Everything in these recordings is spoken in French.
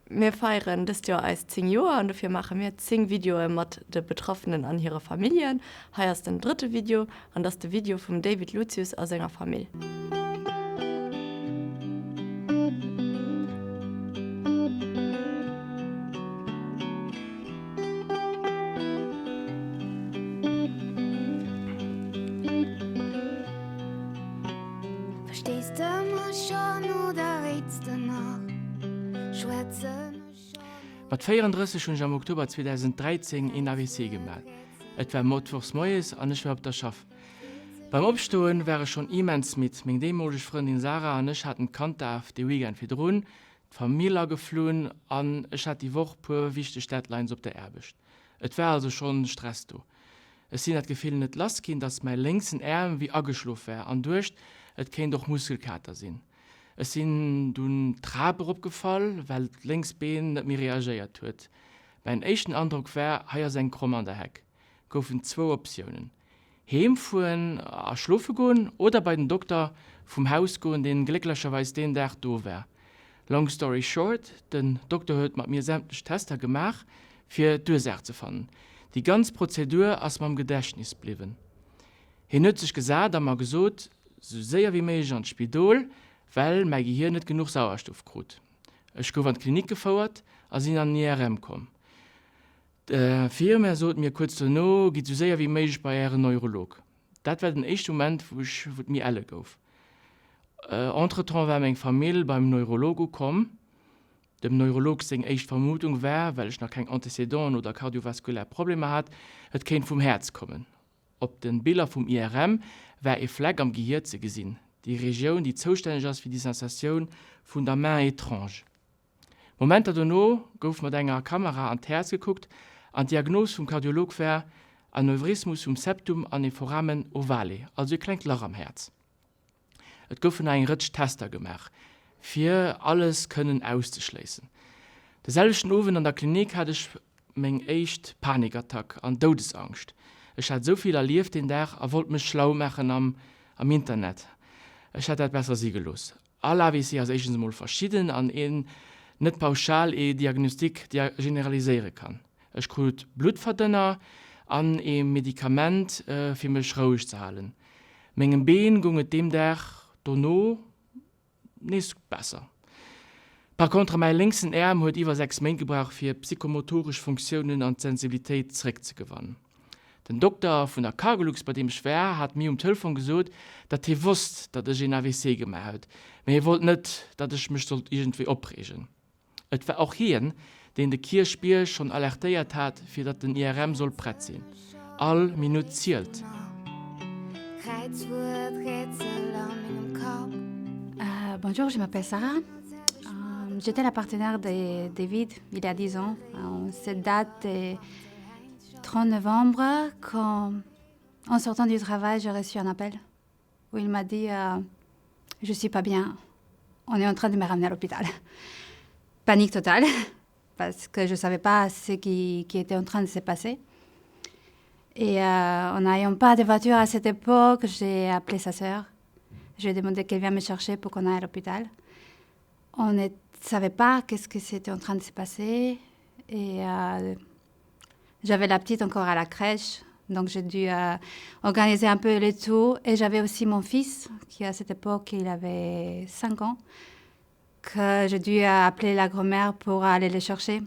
wir feiern das Jahr als 10 Jahre und dafür machen wir 10 Videos mit den Betroffenen an ihre Familien. Hier ist das 3. Video und das ist das Video von David Lucius aus seiner Familie. Verstehst du mich schon oder redest du noch? Schwätzen Mit 34 und am Oktober 2013 in AWC gemeldet. Es war Mittwochs Morgens und ich war auf der Schaff. Beim Aufstehen war ich schon immens mit. Meine damalige Freundin Sarah und ich hatten Kontakte auf die Weekend für die Familie geflohen und ich hatte die Woche paar wichtige Städtleins auf der Erbicht. Es war also schon Stress da. Es sind das Gefühl nicht losgehen, dass mein linksen Arm wie angeschlafen war und durch, es kann doch Muskelkater sein. Es sind dann Treppen abgefallen, weil das Linksbein nicht mehr reagiert hat. Mein erster Eindruck war, hier ist ein Krumm an der Heck. Es gab 2 Optionen. Heimfahren, schlafen gehen oder bei dem Doktor vom Haus gehen, den glücklicherweise den Tag da war. Long story short, der Doktor hat mit mir sämtliche Tests gemacht, für die Ursache zu finden. Die ganze Prozedur ist mir im Gedächtnis geblieben. Er hat sich gesagt, dass man gesagt, so sehr wie möglich ins Spital, weil mein Gehirn nicht genug Sauerstoff kriegt. Ich bin in die Klinik gefahren, als ich an die IRM kam. Die Firma sagte mir kurz danach, geht so sehr wie möglich bei ihrem Neurolog. Das war der erste Moment, wo mir alle gauf. Entretemps war meine Familie beim Neurolog gekommen. Der Neurolog seine erste Vermutung war, weil ich noch kein Antezedent oder kardiovaskuläre Probleme hatte, es kann vom Herz kommen. Auf den Bildern vom IRM war ein Fleck am Gehirn zu sehen. Die Region, die zuständig ist für die Sensation von der Main étrange. Moment danach gauf mit einer Kamera an das Herz geguckt, und die Diagnose vom Kardiolog war Aneurysmus vom Septum an den Foramen ovale, also ein kleines Loch am Herz. Es gauf einen Tester gemacht, für alles können auszuschließen. Derselben Abend an der Klinik hatte ich meinen ersten Panikattack und Todesangst. Ich hatte so viel erlebt den Tag und wollte mich schlau machen am Internet. Ich hatte das besser siegen lassen. Alle AWC sind erstens mal verschieden und nicht pauschal eine Diagnostik generalisieren kann. Ich kriege Blutverdünner und ein Medikament, für mich ruhig zu halten. Meine Beine gingen dem Tag danach nicht besser. Par contre, mein linksen Arm hat über 6 Monate gebraucht, für psychomotorische Funktionen und Sensibilität zurückzugewinnen. Der Doktor von der Cargolux, bei dem ich war, hat mir Telefon gesagt, dass er wusste, dass ich ein AWC gemacht habe. Aber er wollte nicht, dass ich mich irgendwie abregen. Es war auch hier, den der Kirchspiel schon alertiert hat, für das den IRM soll brett sein. All Minute zählt. Bonjour, je m'appelle Sarah. J'étais la partenaire de David il y a 10 ans. Cette date est 30 novembre, quand, en sortant du travail, j'ai reçu un appel où il m'a dit je suis pas bien, on est en train de me ramener à l'hôpital. Panique totale, parce que je ne savais pas ce qui était en train de se passer. Et en n'ayant pas de voiture à cette époque, j'ai appelé sa sœur. Je lui ai demandé qu'elle vienne me chercher pour qu'on aille à l'hôpital. On ne savait pas qu'est-ce que c'était en train de se passer. Et j'avais la petite encore à la crèche, donc j'ai dû organiser un peu le tout. Et j'avais aussi mon fils, qui à cette époque, il avait 5 ans, que j'ai dû appeler la grand-mère pour aller le chercher.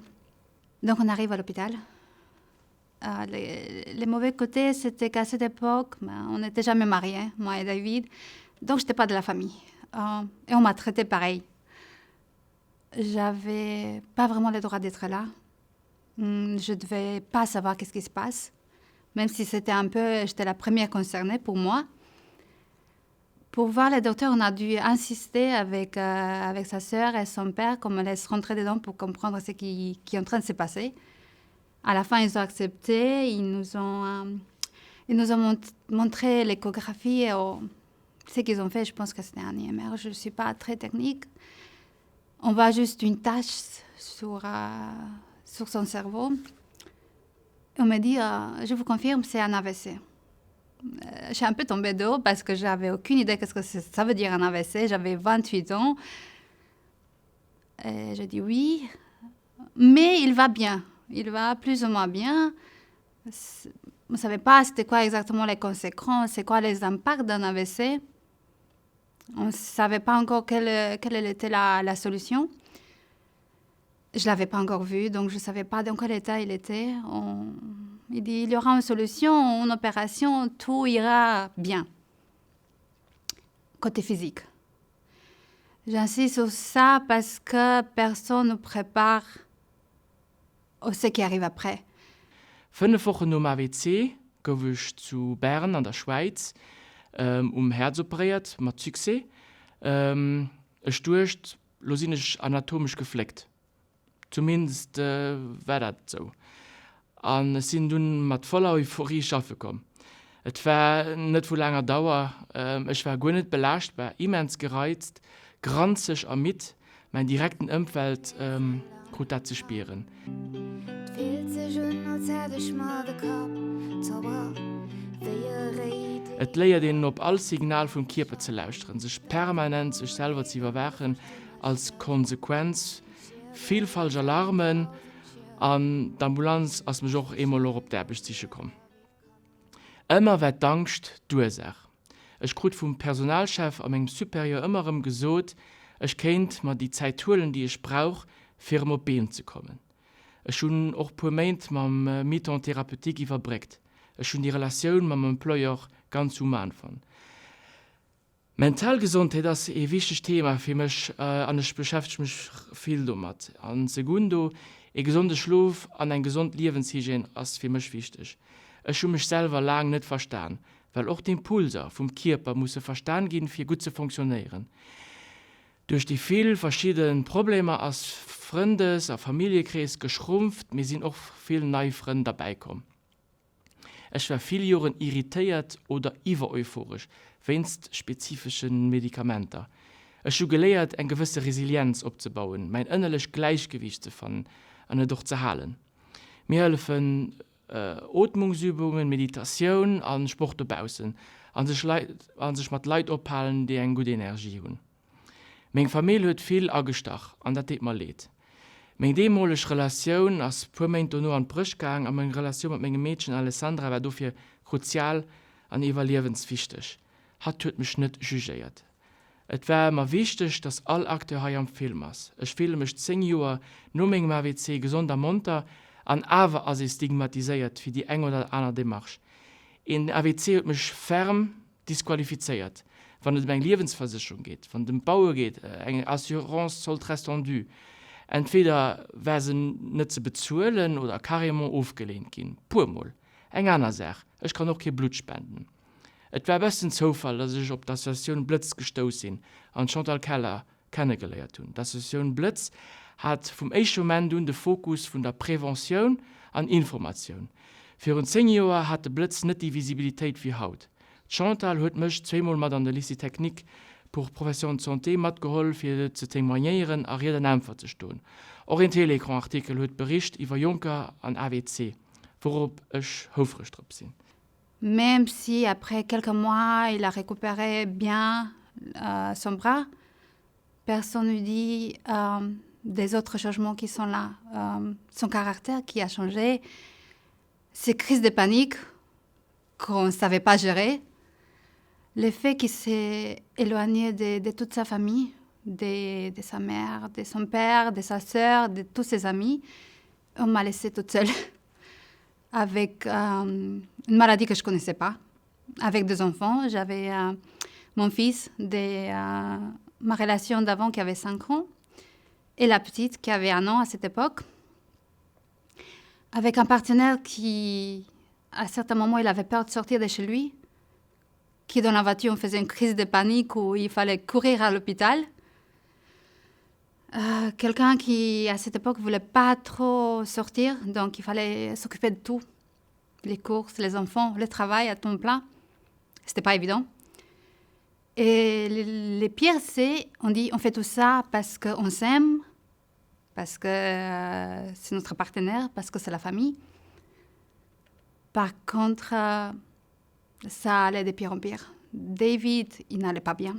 Donc on arrive à l'hôpital. Les mauvais côtés, c'était qu'à cette époque, on n'était jamais mariés, moi et David, donc je n'étais pas de la famille. Et on m'a traité pareil. J'avais pas vraiment le droit d'être là. Je devais pas savoir qu'est-ce qui se passe, même si c'était un peu, j'étais la première concernée pour moi. Pour voir le docteur, on a dû insister avec sa sœur et son père qu'on me laisse rentrer dedans pour comprendre ce qui est en train de se passer. À la fin, ils ont accepté, ils nous ont montré l'échographie et ce qu'ils ont fait. Je pense que c'était un IMR, je ne suis pas très technique. On voit juste une tache sur son cerveau. On me dit, je vous confirme, c'est un AVC. Je suis un peu tombée de haut parce que je n'avais aucune idée de ce que ça veut dire un AVC. J'avais 28 ans. Et je dis oui. mais il va bien. Il va plus ou moins bien. On ne savait pas c'était quoi exactement les conséquences, c'est quoi les impacts d'un AVC. On ne savait pas encore quelle était la solution. Je ne l'avais pas encore vu, donc je ne savais pas dans quel état il était. Il dit, il y aura une solution, une opération, tout ira bien. Côté physique. J'insiste sur ça parce que personne ne prépare au ce qui arrive après. 5 Wochen um AWC gouf ich zu Bern an der Schweiz Herz operiert mat Succès. Ech durcht losinisch anatomisch gefleckt. Zumindest war dat so. An sinn dun mat voller Euphorie schaffe kom. Et war net vu langer Dauer, ech war go net belascht, war immens gereizt, granzig mit mein direkten Umfeld gut dat ze spieren. Et leiert den op all Signal vum Kierper ze lauschteren, sech permanent sech selber ze überwachen als Konsequenz, viel falsche Alarmen an d'Ambulanz ass me joch immer op derbeziche kom. Immer wär d'Angst Dursach. Ech krut vum Personalchef am engem Superior ëmmerem gesot, ech kennt mat die Zeit holen, die ich brauch, fir op Been zu kommen. Ech schon och pu Meint mam Methotherapeutik iwwerbreckt. Ech schon die Relationun mam Employer ganz human fan. Mentalgesundheit das e wichtig Thema fir mech an ich beschäft mich viel dummert. An Segundo e gesunde Schlaf an ein gesund Lebenshygiene ass fir mech wichtig. Ech schon mich selber lang net verstaan, weil auch den Pulser vom Körper muss verstaan gehen fir gut zu funktionieren. Durch die vielen verschiedenen Probleme als Freundes- und Familienkreis geschrumpft, mir sind auch viele neue Freunde dabei gekommen. Ich war viele Jahre irritiert oder übereuphorisch, wenn's spezifischen Medikamenten. Ich habe gelernt, eine gewisse Resilienz aufzubauen, mein innerliches Gleichgewicht zu finden und es durchzuhalten. Mir helfen Atmungsübungen, Meditation und Sport draußen, und sich mit Leuten abhalten, die eine gute Energie haben. Meine Familie hat viel angestach, und das tut mir leid. Meine demalige Relation als paar Monate nur an den Brüch gegangen, und meine Relation mit meinem Mädchen Alessandra war dafür kruzial und überlebenswichtig. Hat mich nicht jugiert. Es war mir wichtig, dass alle Akteure hier am Film sind. Ich fühle mich 10 Jahre nur meinem AWC gesund am Munter, und aber als ich stigmatisiert für die eine oder andere Demarche. In AWC hat mich ferm disqualifiziert. Wenn es um eine Lebensversicherung geht, wenn es um Bauer geht, eine Assurance soll restendu. Entweder werden sie nicht zu bezahlen oder carrément aufgelehnt gehen. Purmal. Eine andere Sache. Ich kann auch kein Blut spenden. Es war bestens Zufall, dass ich auf die Association Blitz gestoßen bin und Chantal Keller kennengelernt habe. Die Association Blitz hat vom ersten Moment den Fokus von der Prävention und Information. Für uns 10 Jahre hat der Blitz nicht die Visibilität wie heute. Chantal hat mich 2-mal mit an der Lycée Technique pour Profession de Santé mitgeholfen, für zu témoignieren und jeden Ämpfer zu stehen. Auch ein Telegram-Artikel hat Bericht über Juncker und AWC, worauf ich hoffentlich drauf bin. Même si après quelques mois, il a récupéré bien son bras, personne ne dit des autres changements qui sont là. Son caractère qui a changé, ces crises de panique qu'on ne savait pas gérer, le fait qu'il s'est éloigné de toute sa famille, de sa mère, de son père, de sa sœur, de tous ses amis, on m'a laissée toute seule avec une maladie que je ne connaissais pas, avec 2 enfants. J'avais mon fils de ma relation d'avant qui avait 5 ans et la petite qui avait 1 an à cette époque, avec un partenaire qui, à certains moments, il avait peur de sortir de chez lui, qui dans la voiture, on faisait une crise de panique où il fallait courir à l'hôpital. Quelqu'un qui, à cette époque, ne voulait pas trop sortir, donc il fallait s'occuper de tout. Les courses, les enfants, le travail à temps plein. Ce n'était pas évident. Et le pire, c'est, on fait tout ça parce qu'on s'aime, parce que c'est notre partenaire, parce que c'est la famille. Par contre, ça allait de pire en pire. David, il n'allait pas bien.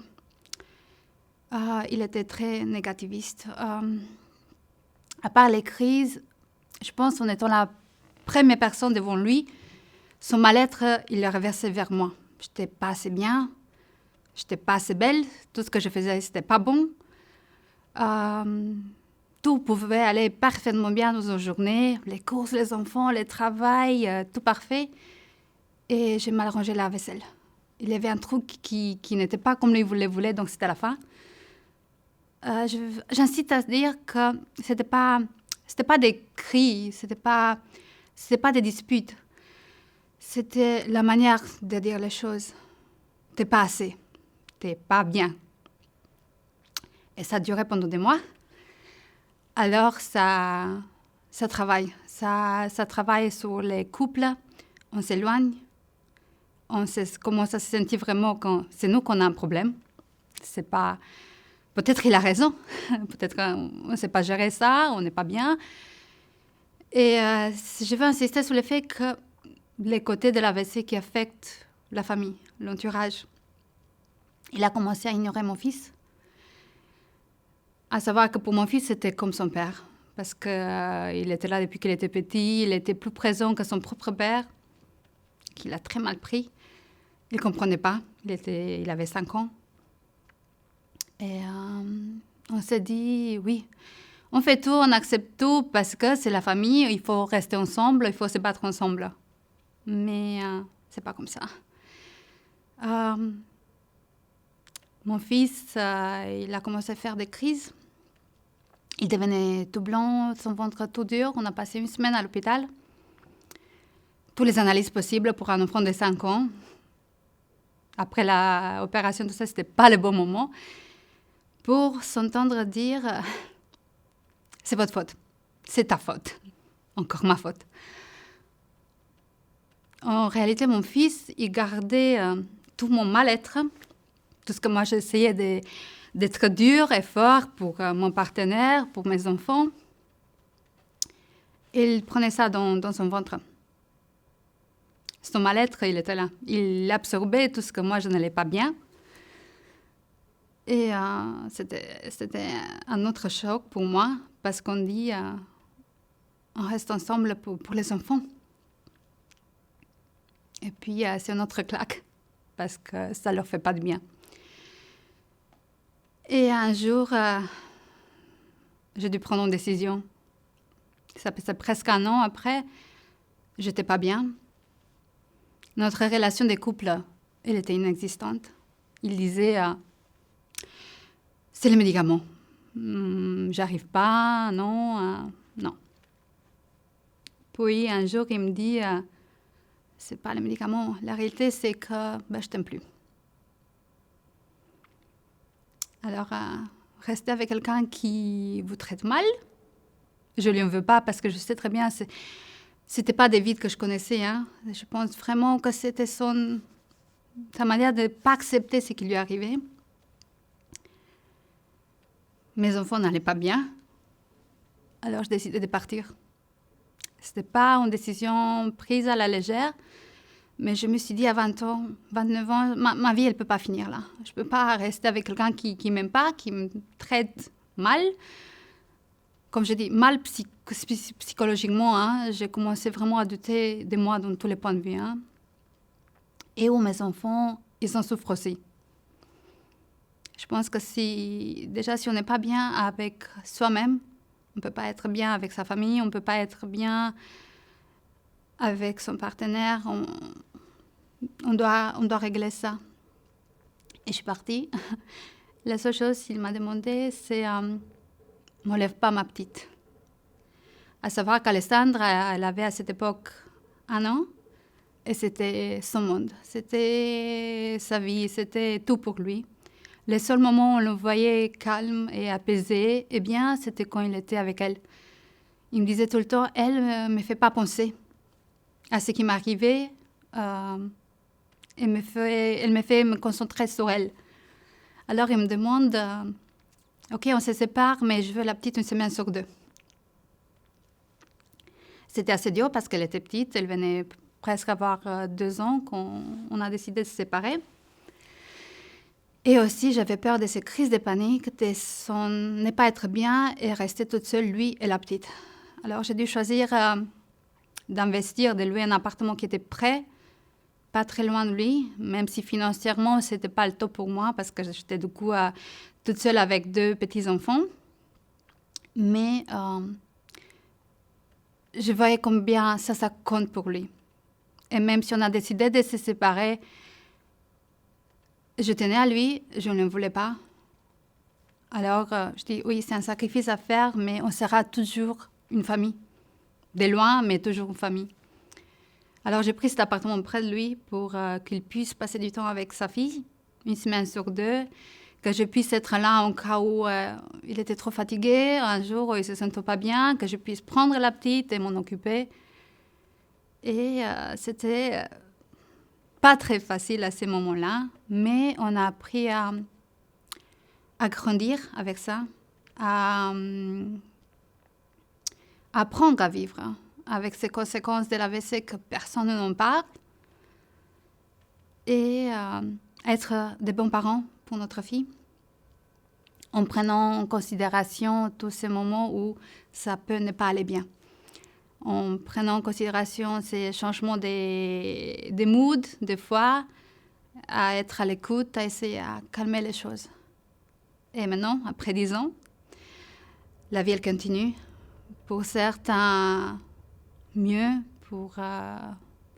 Il était très négativiste. À part les crises, je pense en étant la première personne devant lui, son mal-être, il le reversait vers moi. Je n'étais pas assez bien, je n'étais pas assez belle, tout ce que je faisais, ce n'était pas bon. Tout pouvait aller parfaitement bien dans une journée, les courses, les enfants, le travail, tout parfait. Et j'ai mal rangé la vaisselle. Il y avait un truc qui n'était pas comme lui voulait, donc c'était la fin. J'incite à dire que c'était pas des cris, c'était pas des disputes. C'était la manière de dire les choses. T'es pas assez, t'es pas bien. Et ça durait pendant des mois. Alors ça travaille. Ça travaille sur les couples. On s'éloigne. On commence à se sentir vraiment quand c'est nous qu'on a un problème. C'est pas... Peut-être qu'il a raison. Peut-être qu'on ne sait pas gérer ça, on n'est pas bien. Et je veux insister sur le fait que les côtés de l'AVC qui affectent la famille, l'entourage. Il a commencé à ignorer mon fils. À savoir que pour mon fils, c'était comme son père. Parce qu'il était là depuis qu'il était petit, il était plus présent que son propre père, qu'il a très mal pris. Il ne comprenait pas, il avait 5 ans. Et on s'est dit, oui, on fait tout, on accepte tout, parce que c'est la famille, il faut rester ensemble, il faut se battre ensemble. Mais c'est pas comme ça. Mon fils, il a commencé à faire des crises. Il devenait tout blanc, son ventre tout dur. On a passé 1 semaine à l'hôpital. Toutes les analyses possibles pour un enfant de 5 ans. Après l'opération, tout ça, c'était pas le bon moment. Pour s'entendre dire « c'est votre faute, c'est ta faute, encore ma faute ». En réalité, mon fils, il gardait tout mon mal-être, tout ce que moi j'essayais d'être dur et fort pour mon partenaire, pour mes enfants. Il prenait ça dans son ventre. Son mal-être, il était là. Il absorbait tout ce que moi je n'allais pas bien. Et c'était un autre choc pour moi, parce qu'on dit on reste ensemble pour les enfants. Et puis c'est une autre claque, parce que ça ne leur fait pas de bien. Et un jour, j'ai dû prendre une décision. Ça passait presque 1 an après, j'étais pas bien. Notre relation de couple, elle était inexistante. Il disait c'est les médicaments. J'arrive pas, non. Puis un jour, il me dit c'est pas les médicaments. La réalité, c'est que je t'aime plus. Alors, rester avec quelqu'un qui vous traite mal, je lui en veux pas parce que je sais très bien, c'était pas David que je connaissais. Hein. Je pense vraiment que c'était sa manière de ne pas accepter ce qui lui arrivait. Mes enfants n'allaient pas bien, alors je décidais de partir. Ce n'était pas une décision prise à la légère, mais je me suis dit à 20 ans, 29 ans, ma vie, elle ne peut pas finir là. Je ne peux pas rester avec quelqu'un qui ne m'aime pas, qui me traite mal. Comme je dis, mal psychologiquement. Hein. J'ai commencé vraiment à douter de moi dans tous les points de vue. Hein. Et où mes enfants, ils en souffrent aussi. Je pense que si on n'est pas bien avec soi-même, on ne peut pas être bien avec sa famille, on ne peut pas être bien avec son partenaire. On doit régler ça. Et je suis partie. La seule chose qu'il m'a demandé, c'est m'enlève pas ma petite. À savoir qu'Alessandre, elle avait à cette époque 1 an, et c'était son monde. C'était sa vie, c'était tout pour lui. Les seuls moments où on le voyait calme et apaisé, eh bien, c'était quand il était avec elle. Il me disait tout le temps, elle ne me fait pas penser à ce qui m'arrivait. Elle me fait me concentrer sur elle. Alors, il me demande, OK, on se sépare, mais je veux la petite 1 semaine sur 2. C'était assez dur parce qu'elle était petite. Elle venait presque avoir 2 ans quand on a décidé de se séparer. Et aussi, j'avais peur de ces crises de panique, de son ne pas être bien et rester toute seule, lui et la petite. Alors, j'ai dû choisir d'investir, de louer un appartement qui était prêt, pas très loin de lui, même si financièrement, ce n'était pas le top pour moi parce que j'étais du coup toute seule avec 2 petits-enfants. Mais je voyais combien ça compte pour lui. Et même si on a décidé de se séparer, je tenais à lui, je ne le voulais pas. Alors, je dis, oui, c'est un sacrifice à faire, mais on sera toujours une famille. De loin, mais toujours une famille. Alors, j'ai pris cet appartement près de lui pour qu'il puisse passer du temps avec sa fille, 1 semaine sur 2, que je puisse être là en cas où il était trop fatigué, un jour où il ne se sentait pas bien, que je puisse prendre la petite et m'en occuper. Et c'était pas très facile à ces moments-là, mais on a appris à grandir avec ça, à apprendre à vivre avec ces conséquences de l'AVC que personne n'en parle et être des bons parents pour notre fille en prenant en considération tous ces moments où ça peut ne pas aller bien. En prenant en considération ces changements des moods, des fois, à être à l'écoute, à essayer à calmer les choses. Et maintenant, après 10 ans, la vie, elle continue. Pour certains, mieux. Pour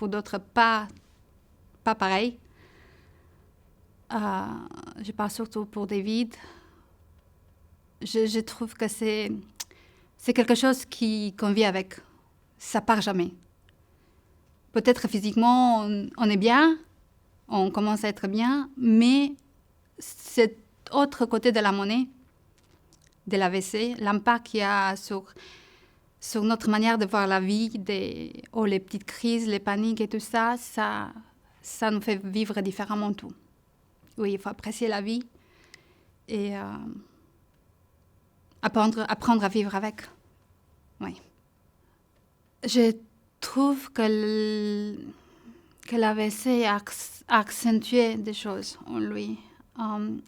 d'autres, pas pareil. Je parle surtout pour David. Je trouve que c'est quelque chose qu'on vit avec. Ça part jamais. Peut-être physiquement, on est bien, on commence à être bien, mais cet autre côté de la monnaie, de l'AVC, l'impact qu'il y a sur notre manière de voir la vie, les petites crises, les paniques et tout ça, ça nous fait vivre différemment tout. Oui, il faut apprécier la vie et apprendre à vivre avec. Oui. Je trouve que l'AVC a accentué des choses en lui. David,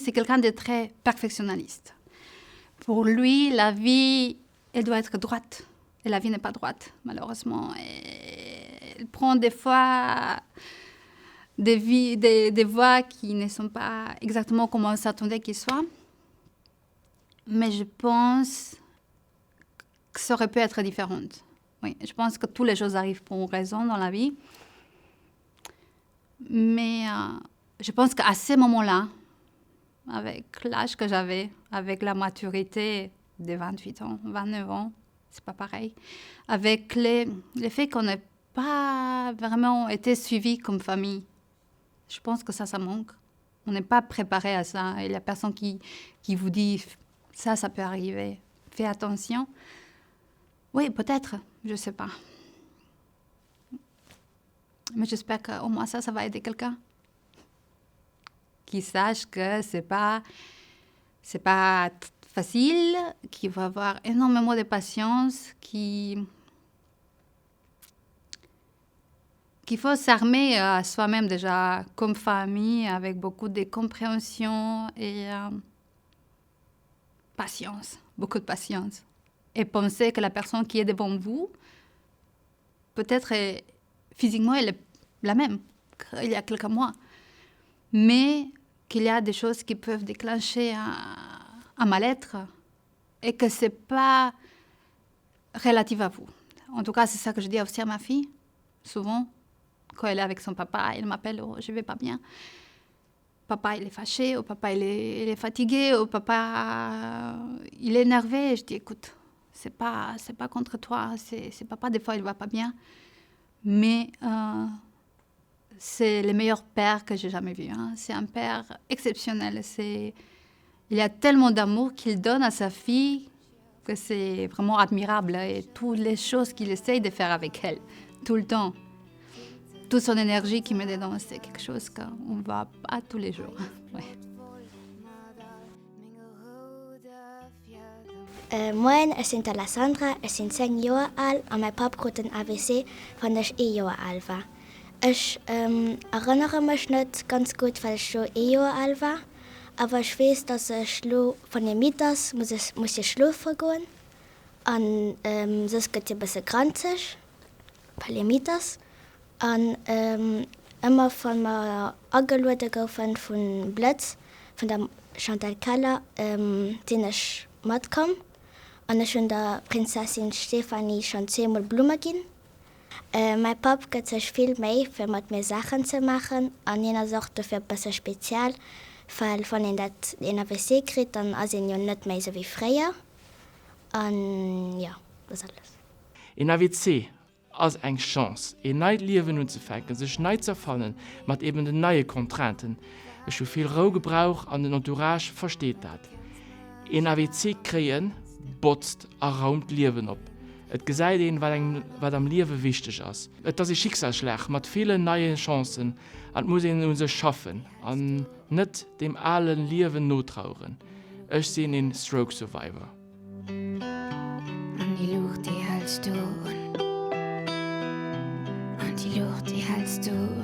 c'est quelqu'un de très perfectionniste. Pour lui, la vie, elle doit être droite. Et la vie n'est pas droite, malheureusement. Elle prend des fois des voies qui ne sont pas exactement comme on s'attendait qu'ils soient. Mais je pense que ça aurait pu être différent. Oui, je pense que toutes les choses arrivent pour une raison dans la vie. Mais je pense qu'à ces moments-là, avec l'âge que j'avais, avec la maturité de 28 ans, 29 ans, c'est pas pareil, avec le fait qu'on n'ait pas vraiment été suivis comme famille, je pense que ça manque. On n'est pas préparé à ça. Il y a personne qui vous dit ça peut arriver. Fais attention. Oui, peut-être, je ne sais pas. Mais j'espère qu'au moins ça va aider quelqu'un. Qui sache que c'est pas facile, qu'il va avoir énormément de patience, qu'il faut s'armer à soi-même déjà comme famille, avec beaucoup de compréhension et patience, beaucoup de patience. Et penser que la personne qui est devant vous, peut-être physiquement, elle est la même qu'il y a quelques mois. Mais qu'il y a des choses qui peuvent déclencher un mal-être et que ce n'est pas relatif à vous. En tout cas, c'est ça que je dis aussi à ma fille, souvent. Quand elle est avec son papa, elle m'appelle « Oh, je ne vais pas bien ». Papa, il est fâché, ou papa, il est fatigué, ou papa, il est énervé. Et je dis « Écoute, c'est pas contre toi, c'est papa, des fois, il ne va pas bien. » Mais c'est le meilleur père que j'ai jamais vu. Hein. C'est un père exceptionnel. Il y a tellement d'amour qu'il donne à sa fille que c'est vraiment admirable. Et toutes les choses qu'il essaye de faire avec elle, tout le temps. Toute son énergie qu'il met dedans, c'est quelque chose qu'on ne voit pas tous les jours. Ouais. Moin, ich bin Alessandra, ich bin 10 Jahre alt und mein Papa hat ein AVC, von der ich 1 Jahr alt war. Ich erinnere mich nicht ganz gut, weil ich schon Jahr alt war. Aber ich weiß, dass ich von den Mieters muss ich schlafen gehen. Und das geht ein bisschen granzig, bei den Mieters. Und immer von mir angeladen geworden von Blitz, von der Chantal Keller, den ich mitkomme. Und ich habe der Prinzessin Stefanie schon 10-mal Blumen gegeben. Mein Papa geht sich viel mehr, für mit mir Sachen zu machen. Und jener sagt dafür ein bisschen speziell, weil wenn ich das in der WC kriege, dann ist es ja nicht mehr so wie früher. Und ja, das ist alles. In der WC als eine Chance, ein neues Leben anzufangen, sich neu zu erfahren, mit eben den neuen Kontranten. Ich habe viel Rohgebrauch an den Entourage versteht das. In der WC kriegen, botzt und raumt Leben ab. Et gesäit den, was am Leben wichtig ist. Das ist Schicksalsschlag mit vielen neuen Chancen. Und muss uns schaffen und nicht dem allen Leben notrauern. Ich sehe einen Stroke Survivor. Und die Luft, die hältst du. Und die Luft, die hältst du.